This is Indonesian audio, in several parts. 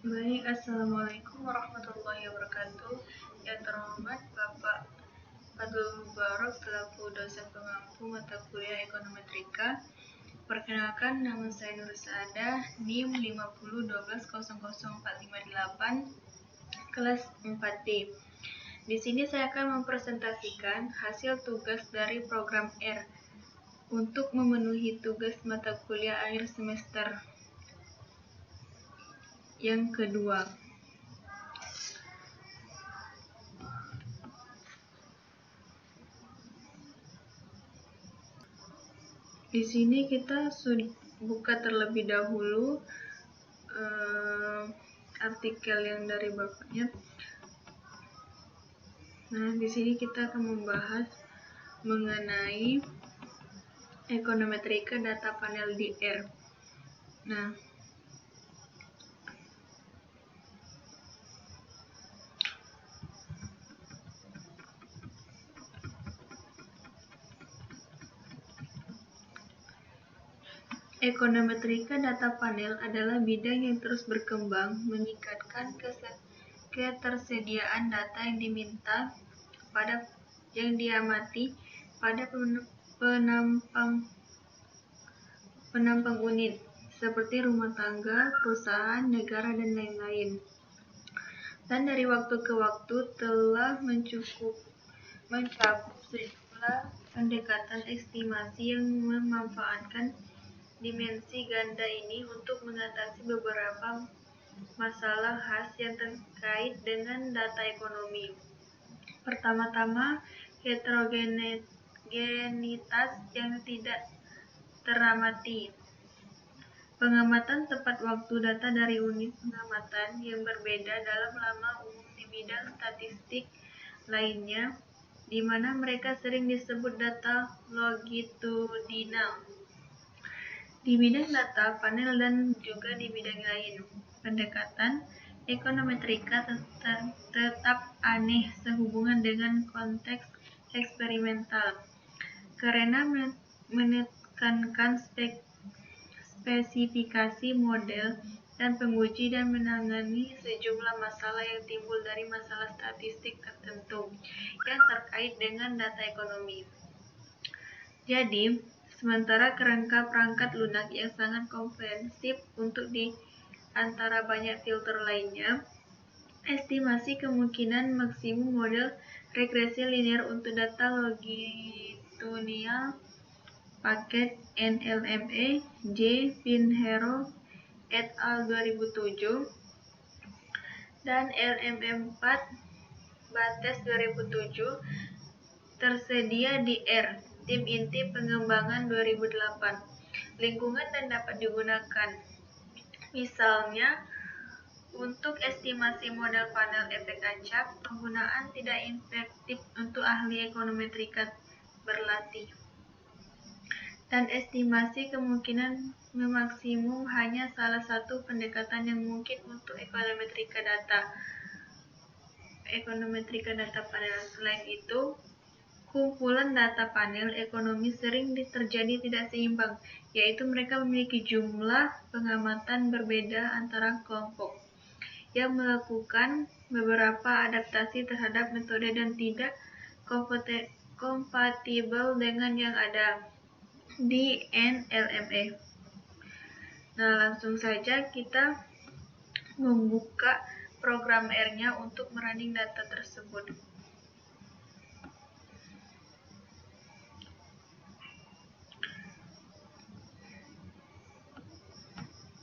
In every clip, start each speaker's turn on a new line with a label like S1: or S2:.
S1: Baik, Assalamualaikum warahmatullahi wabarakatuh. Yang terhormat Bapak Fadlul Mubarak selaku dosen pengampu mata kuliah Ekonometrika. Perkenalkan, nama saya Nur Saada, NIM 5012000458, kelas 4D. Di sini saya akan mempresentasikan hasil tugas dari program R untuk memenuhi tugas mata kuliah akhir semester yang kedua. Di sini kita buka terlebih dahulu artikel yang dari bapaknya. Nah, di sini kita akan membahas mengenai Ekonometrika data panel di R. Nah, Ekonometrika data panel adalah bidang yang terus berkembang, meningkatkan ketersediaan data yang diamati pada penampang unit, seperti rumah tangga, perusahaan, negara, dan lain-lain. Dan dari waktu ke waktu telah mencakup sejumlah pendekatan estimasi yang memanfaatkan dimensi ganda ini untuk mengatasi beberapa masalah khas yang terkait dengan data ekonomi. Pertama-tama, heterogenitas yang tidak teramati. Pengamatan tepat waktu data dari unit pengamatan yang berbeda dalam lama umum di bidang statistik lainnya, di mana mereka sering disebut data longitudinal. Di bidang data panel dan juga di bidang lain, pendekatan ekonometrika tetap aneh sehubungan dengan konteks eksperimental, karena menekankan spesifikasi model dan penguji dan menangani sejumlah masalah yang timbul dari masalah statistik tertentu yang terkait dengan data ekonomi. Jadi, sementara kerangka perangkat lunak yang sangat komprehensif untuk di antara banyak filter lainnya, estimasi kemungkinan maksimum model regresi linear untuk data longitudinal paket NLME J. Pinheiro et al. 2007 dan LMM4 Bates 2007 tersedia di R. Tim inti pengembangan 2008. Lingkungan dan dapat digunakan. Misalnya, untuk estimasi model panel efek acak, penggunaan tidak efektif untuk ahli ekonometrika berlatih. Dan estimasi kemungkinan memaksimum hanya salah satu pendekatan yang mungkin untuk ekonometrika data panel. Selain itu, kumpulan data panel ekonomi sering terjadi tidak seimbang, yaitu mereka memiliki jumlah pengamatan berbeda antara kelompok yang melakukan beberapa adaptasi terhadap metode dan tidak kompatibel dengan yang ada di NLME. Nah, langsung saja kita membuka program R-nya untuk merunning data tersebut.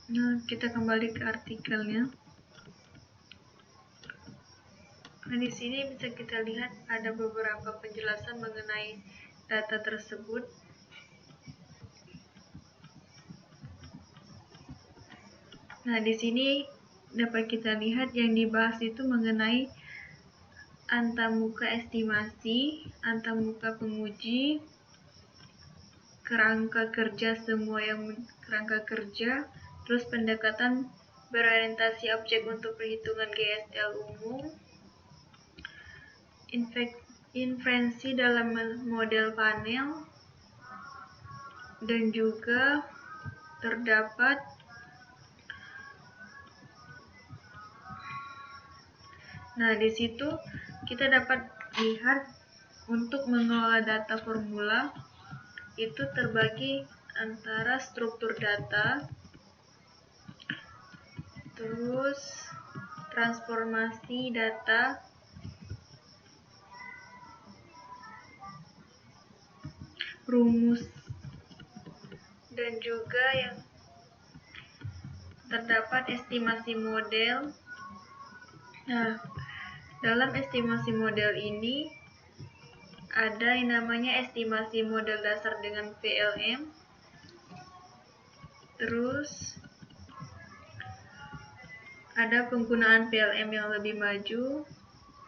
S1: Nah, kita kembali ke artikelnya. Nah, di sini bisa kita lihat ada beberapa penjelasan mengenai data tersebut. Nah, di sini dapat kita lihat yang dibahas itu mengenai antamuka estimasi, antamuka penguji, kerangka kerja kerangka kerja, terus pendekatan berorientasi objek untuk perhitungan GSL umum, inferensi dalam model panel, dan juga terdapat Nah, di situ kita dapat lihat untuk mengelola data formula itu terbagi antara struktur data, terus transformasi data, rumus, dan juga yang terdapat estimasi model. Nah, dalam estimasi model ini ada yang namanya estimasi model dasar dengan VLM. Terus ada penggunaan VLM yang lebih maju.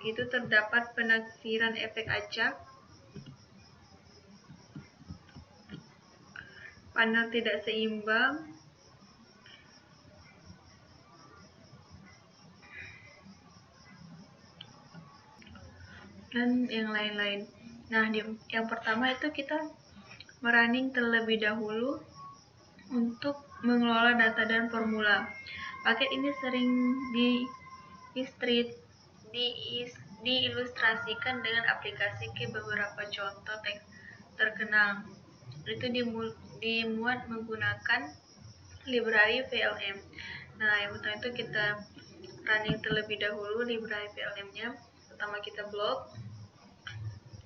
S1: Itu terdapat penaksiran efek acak, panel tidak seimbang, dan yang lain-lain. Nah, yang pertama itu kita merunning terlebih dahulu untuk mengelola data dan formula. Paket ini sering diilustrasikan dengan aplikasi ke beberapa contoh teks terkenal. Itu dimuat menggunakan library VLM. Nah, yang pertama itu kita running terlebih dahulu library VLM-nya. Pertama kita blok,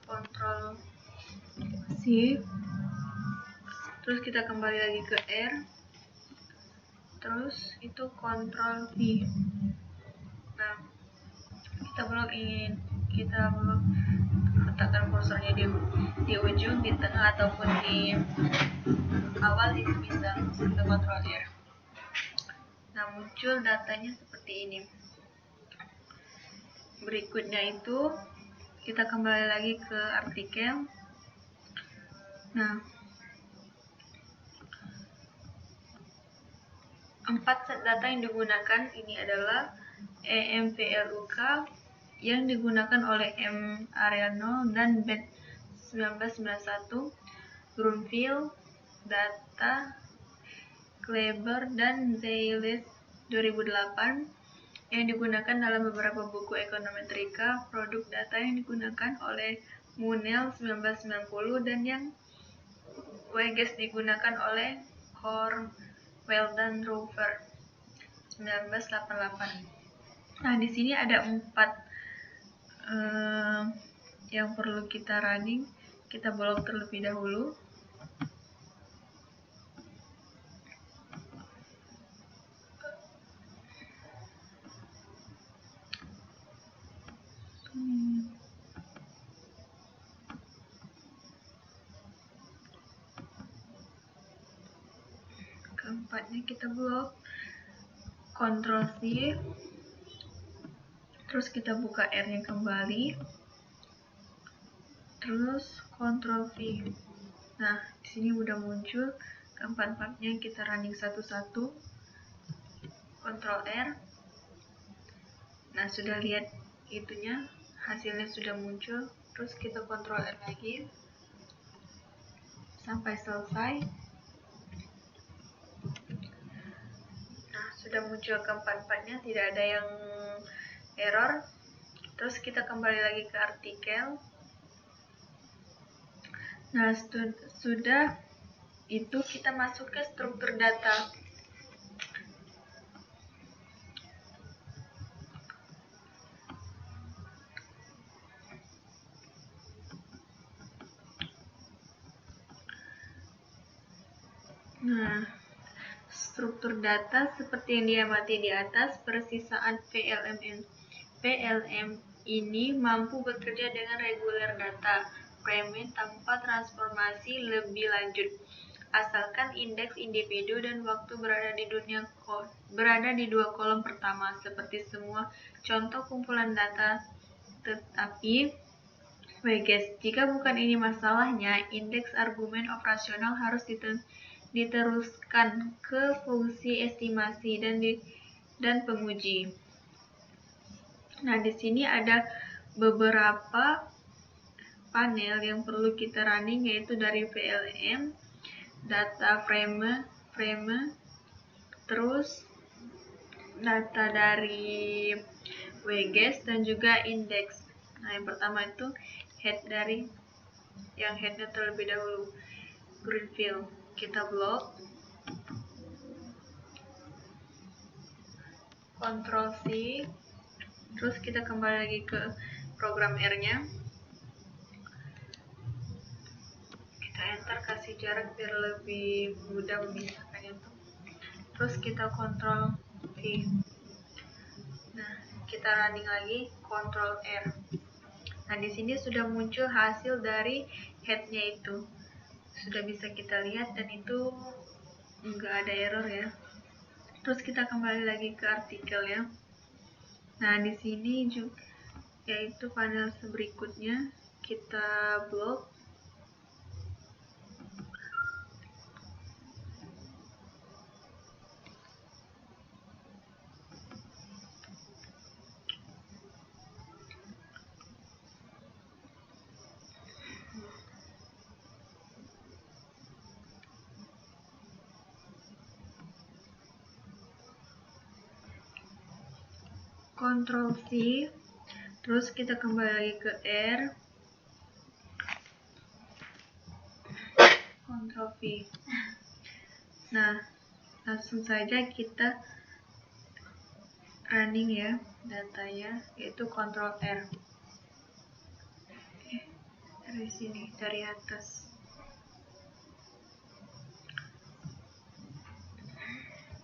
S1: Ctrl Shift, terus kita kembali lagi ke R, terus itu Ctrl V. Nah, kita blok letakkan kursornya di ujung, di tengah, ataupun di awal, itu bisa. Kita Ctrl R. Nah, muncul datanya seperti ini. Berikutnya itu kita kembali lagi ke artikel. Nah, 4 set data yang digunakan ini adalah EMVLUK yang digunakan oleh M. Ariano dan BET 1991, Grunfield, Data, Kleber, dan Zeiles 2008, yang digunakan dalam beberapa buku ekonometrika, produk data yang digunakan oleh Munell 1990, dan yang WGS digunakan oleh Cornwell dan Rover 1988. Nah, di sini ada 4 yang perlu kita running. Kita blok terlebih dahulu. Keempatnya kita blok, Ctrl C, terus kita buka R-nya kembali, terus Ctrl V. Nah, di sini udah muncul keempat-empatnya. Kita running satu-satu, Ctrl R. Nah, sudah lihat itunya, hasilnya sudah muncul. Terus kita Ctrl R lagi sampai selesai. Nah, sudah muncul keempat-empatnya, tidak ada yang error. Terus kita kembali lagi ke artikel. Nah, sudah itu kita masuk ke struktur data. Nah, struktur data seperti yang diamati di atas, persisaan PLM ini mampu bekerja dengan reguler data frame tanpa transformasi lebih lanjut, asalkan indeks individu dan waktu berada di dua kolom pertama, seperti semua contoh kumpulan data. Tetapi WGS, jika bukan ini masalahnya, indeks argumen operasional harus diteruskan ke fungsi estimasi dan penguji. Nah, di sini ada beberapa panel yang perlu kita running, yaitu dari VLM, data frame, terus data dari WGS dan juga index. Nah, yang pertama itu head dari yang headnya terlebih dahulu, Greenfield. Kita blok, Ctrl C, terus kita kembali lagi ke program R-nya. Kita enter, kasih jarak biar lebih mudah memisahkannya tuh. Terus kita Ctrl V. Nah, kita running lagi, Ctrl R. Nah, di sini sudah muncul hasil dari headnya itu. Sudah bisa kita lihat dan itu enggak ada error ya. Terus kita kembali lagi ke artikel ya. Nah, di sini juga yaitu panel berikutnya kita blok. Ctrl C, terus kita kembali lagi ke R, Ctrl V. Nah, langsung saja kita running ya datanya, yaitu Ctrl R. Dari sini, dari atas.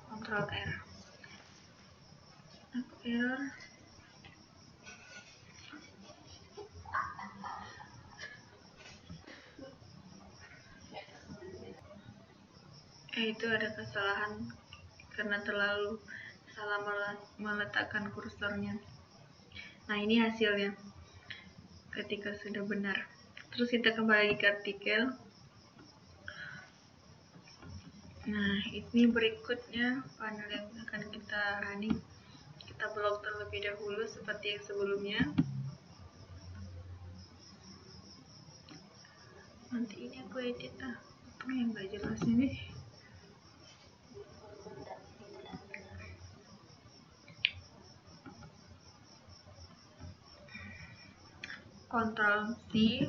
S1: Ctrl R. Aku error. Itu ada kesalahan karena terlalu salah meletakkan kursornya. Nah, ini hasilnya ketika sudah benar. Terus kita kembali lagi ke artikel. Nah, ini berikutnya panel yang akan kita running. Kita blok terlebih dahulu seperti yang sebelumnya. Nanti ini aku edit apa yang gak jelas ini. Ctrl C,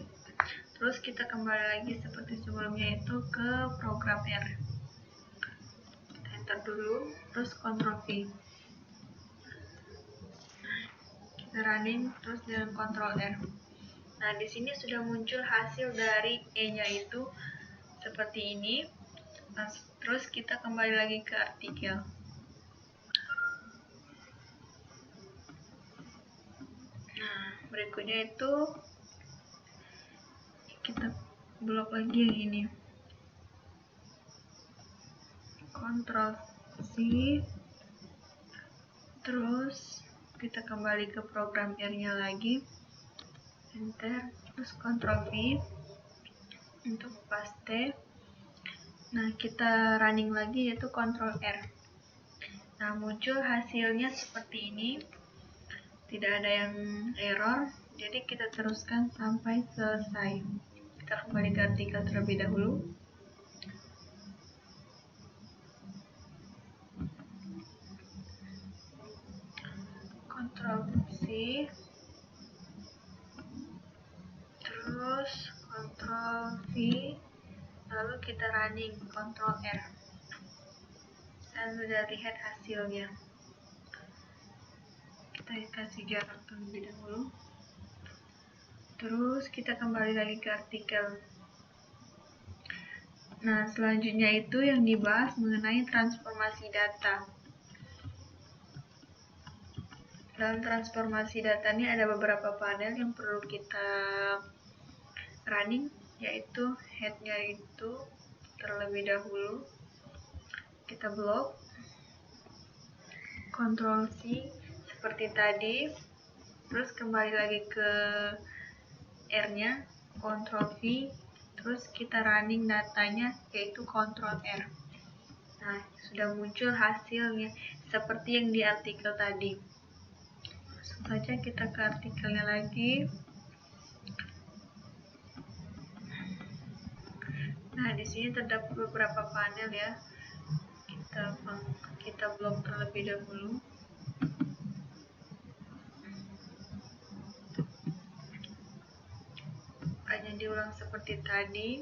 S1: terus kita kembali lagi seperti sebelumnya itu ke program R. Kita enter dulu, terus Ctrl V. Kita running terus dengan Ctrl R. Nah, di sini sudah muncul hasil dari E-nya itu seperti ini. Nah, terus kita kembali lagi ke artikel. Nah, berikutnya itu kita blok lagi yang ini. Ctrl C, terus kita kembali ke program R-nya lagi, enter, terus Ctrl V untuk paste. Nah, kita running lagi yaitu Ctrl R. Nah, muncul hasilnya seperti ini, tidak ada yang error, jadi kita teruskan sampai selesai. Kita kembali ke artikel terlebih dahulu. Ctrl C, terus Ctrl V, lalu kita running Ctrl R, dan sudah lihat hasilnya. Kita kasih jarak terlebih dahulu, terus kita kembali lagi ke artikel. Nah, selanjutnya itu yang dibahas mengenai transformasi data. Dalam transformasi data ini ada beberapa panel yang perlu kita running, yaitu headnya itu terlebih dahulu kita blok, Ctrl C seperti tadi, terus kembali lagi ke R-nya, Ctrl V, terus kita running datanya yaitu Ctrl R. Nah, sudah muncul hasilnya seperti yang di artikel tadi. Langsung saja kita ke artikelnya lagi. Nah, di sini terdapat beberapa panel ya. Kita blok terlebih dahulu. diulang seperti tadi.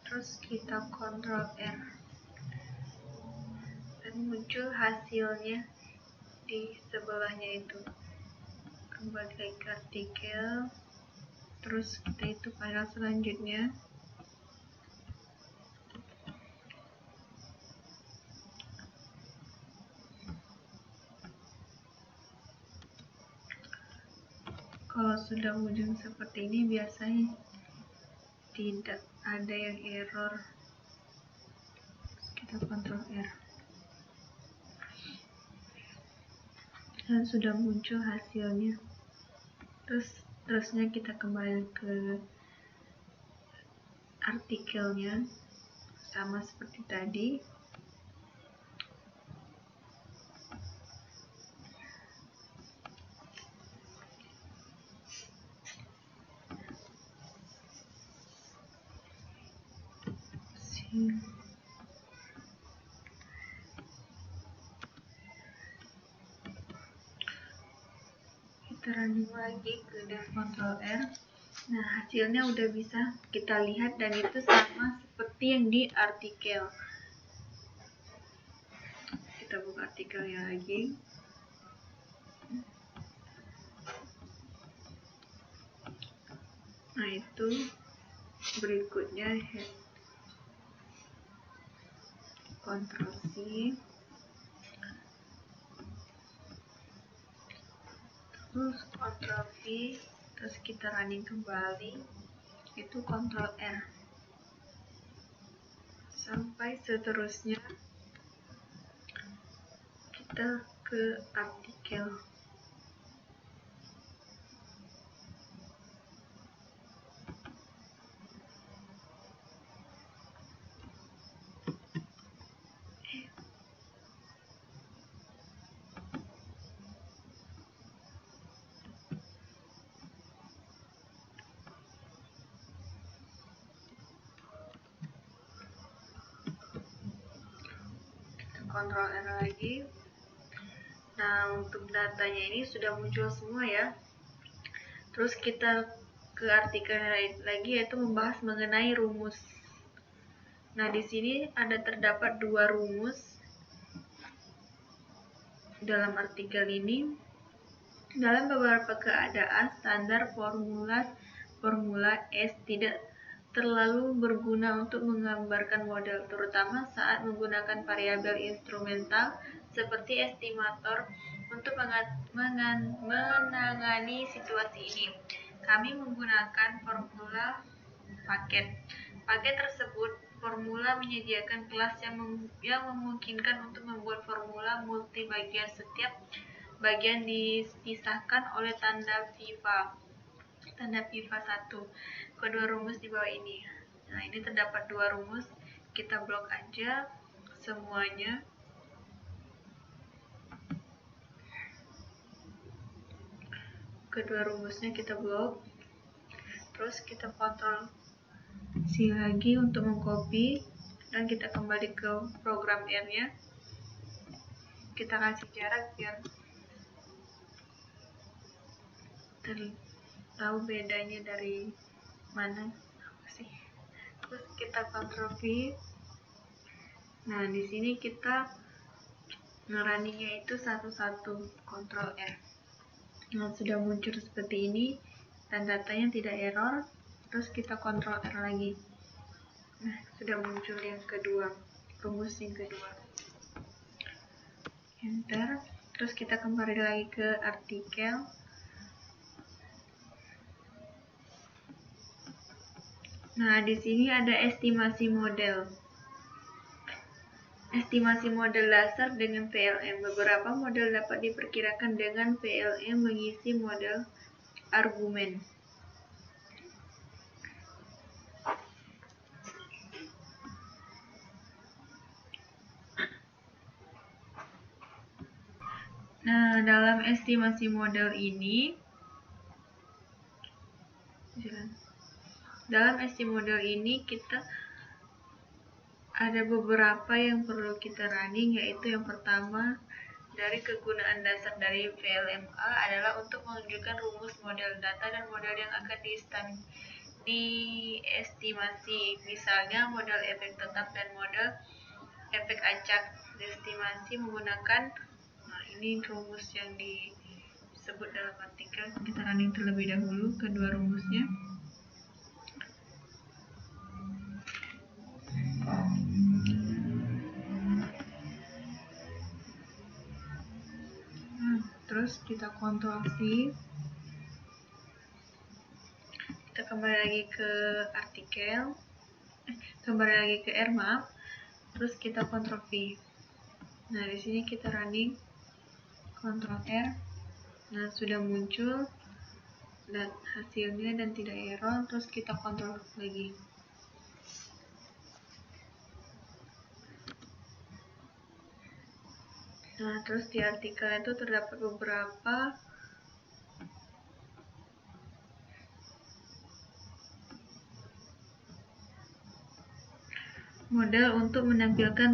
S1: Terus kita Ctrl R dan muncul hasilnya di sebelahnya itu. Kembali lagi ke artikel, terus kita itu file selanjutnya. Kalau sudah ujung seperti ini biasanya tidak ada yang error. Kita Ctrl R dan sudah muncul hasilnya. Terusnya kita kembali ke artikelnya, sama seperti tadi. Kita running lagi ke Ctrl R. Nah, hasilnya udah bisa kita lihat dan itu sama seperti yang di artikel. Kita buka artikelnya lagi. Nah, itu berikutnya head. Ctrl C. Terus Ctrl V, terus kita running kembali, itu Ctrl R sampai seterusnya kita ke artikel. Ctrl R lagi. Nah, untuk datanya ini sudah muncul semua ya. Terus kita ke artikel lagi, yaitu membahas mengenai rumus. Nah, di sini terdapat dua rumus dalam artikel ini. Dalam beberapa keadaan, standar formula S tidak terlalu berguna untuk menggambarkan model, terutama saat menggunakan variabel instrumental seperti estimator. Untuk menangani situasi ini, kami menggunakan formula paket. Paket tersebut formula menyediakan kelas yang memungkinkan untuk membuat formula multi bagian. Setiap bagian dipisahkan oleh tanda piva 1. Kedua rumus di bawah ini. Nah, ini terdapat dua rumus. Kita blok aja semuanya. Kedua rumusnya kita blok. Terus kita Ctrl C lagi untuk mengcopy dan kita kembali ke program R-nya. Kita kasih jarak biar tahu bedanya dari mana sih. Terus kita Ctrl V. Nah, di sini kita ngerunningnya itu satu-satu, Ctrl R. Nah, sudah muncul seperti ini dan datanya tidak error. Terus kita Ctrl R lagi. Nah, sudah muncul yang kedua, rumus yang kedua. Enter. Terus kita kembali lagi ke artikel. Nah, di sini ada estimasi model. Estimasi model dasar dengan PLM. Beberapa model dapat diperkirakan dengan PLM mengisi model argumen. Nah, dalam estimasi model ini, kita ada beberapa yang perlu kita running, yaitu yang pertama dari kegunaan dasar dari VLMA adalah untuk menunjukkan rumus model data dan model yang akan diestimasi, misalnya model efek tetap dan model efek acak. Diestimasi menggunakan, ini rumus yang disebut dalam artikel. Kita running terlebih dahulu kedua rumusnya. Terus kita Ctrl V, kita kembali lagi ke artikel, kembali lagi ke R, maaf. Terus kita Ctrl V. Nah, di sini kita running Ctrl R. Nah, sudah muncul dan hasilnya dan tidak error. Terus kita Ctrl lagi. Nah, terus di artikel itu terdapat beberapa model untuk menampilkan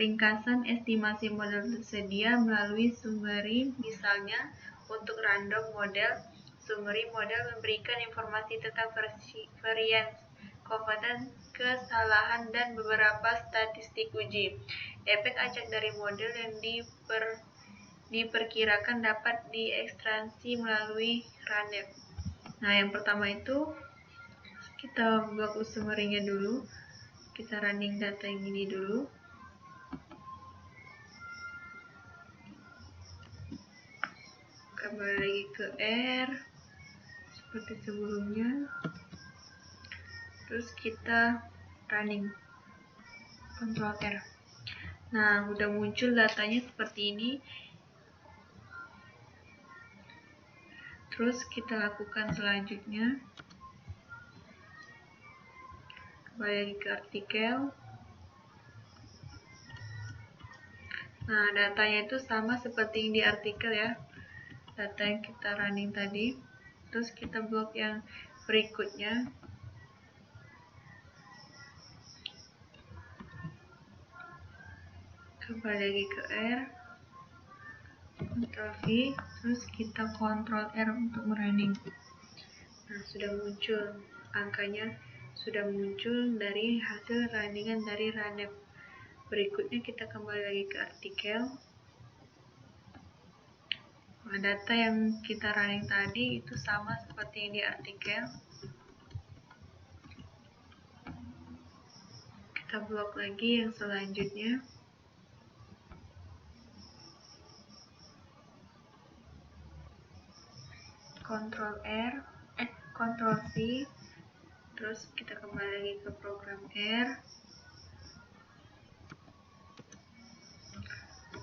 S1: ringkasan estimasi model tersedia melalui summary. Misalnya, untuk random model, summary model memberikan informasi tentang variance, confidence, kesalahan, dan beberapa statistik uji. Efek acak dari model yang diperkirakan dapat diekstraksi melalui RANEP. Nah, yang pertama itu kita buat summary-nya dulu. Kita running data yang ini dulu. Kembali lagi ke R seperti sebelumnya. Terus kita running Ctrl R. Nah, udah muncul datanya seperti ini. Terus kita lakukan selanjutnya. Kembali lagi ke artikel. Nah, datanya itu sama seperti yang di artikel ya. Data yang kita running tadi. Terus kita blok yang berikutnya. Kembali lagi ke R. Ctrl V. Terus kita Ctrl R untuk merunning. Nah, sudah muncul. Angkanya sudah muncul dari hasil runningan dari RANEP. Berikutnya kita kembali lagi ke artikel. Nah, data yang kita running tadi itu sama seperti yang di artikel. Kita blok lagi yang selanjutnya. Ctrl R, Ctrl V. Terus kita kembali lagi ke program R.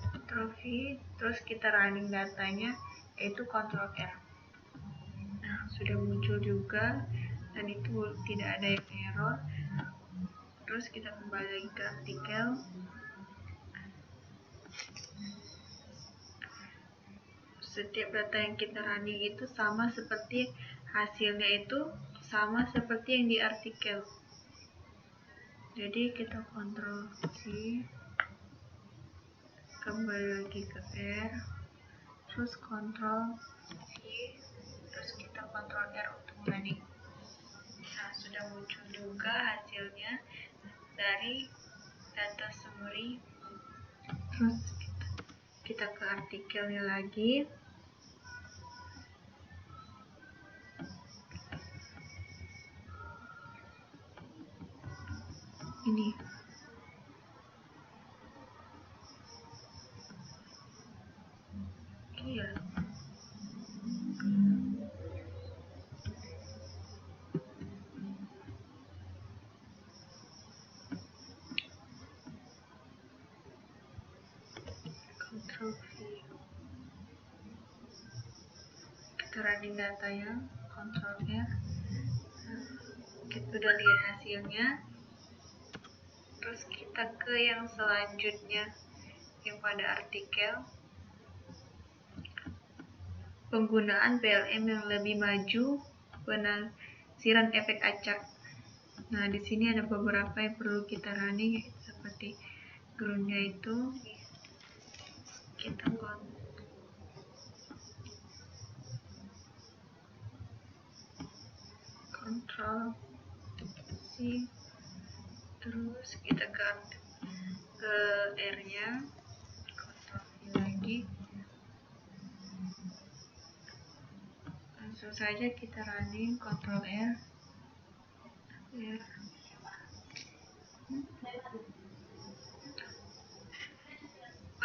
S1: Ctrl V, terus kita running datanya, yaitu Ctrl R. Nah, sudah muncul juga, dan itu tidak ada yang error. Terus kita kembali lagi ke artikel. Setiap data yang kita running itu sama seperti hasilnya itu sama seperti yang di artikel. Jadi kita Ctrl C, kembali lagi ke R, terus Ctrl V, terus kita Ctrl R untuk running. Nah, sudah muncul juga hasilnya dari data summary. Terus kita ke artikelnya lagi. Ini. Iya. Ctrl V. Kita running datanya, Ctrl R. Kita udah lihat hasilnya. Terus kita ke yang selanjutnya, yang pada artikel. Penggunaan PLM yang lebih maju, penafsiran efek acak. Nah, di sini ada beberapa yang perlu kita running, seperti groundnya itu kita kontrol C, terus kita ke R nya, kontrol V lagi, langsung saja kita running, kontrol R.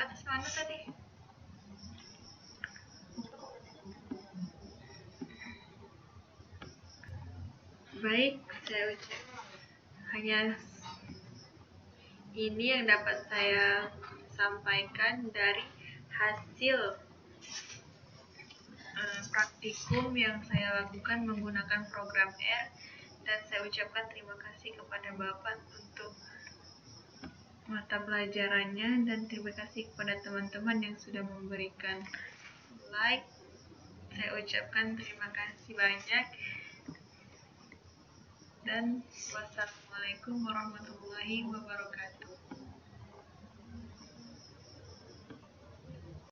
S1: Atas mana tadi? Baik, saya ucap hanya ini yang dapat saya sampaikan dari hasil praktikum yang saya lakukan menggunakan program R, dan saya ucapkan terima kasih kepada Bapak untuk mata pelajarannya, dan terima kasih kepada teman-teman yang sudah memberikan like. Saya ucapkan terima kasih banyak, dan wassalamualaikum warahmatullahi wabarakatuh.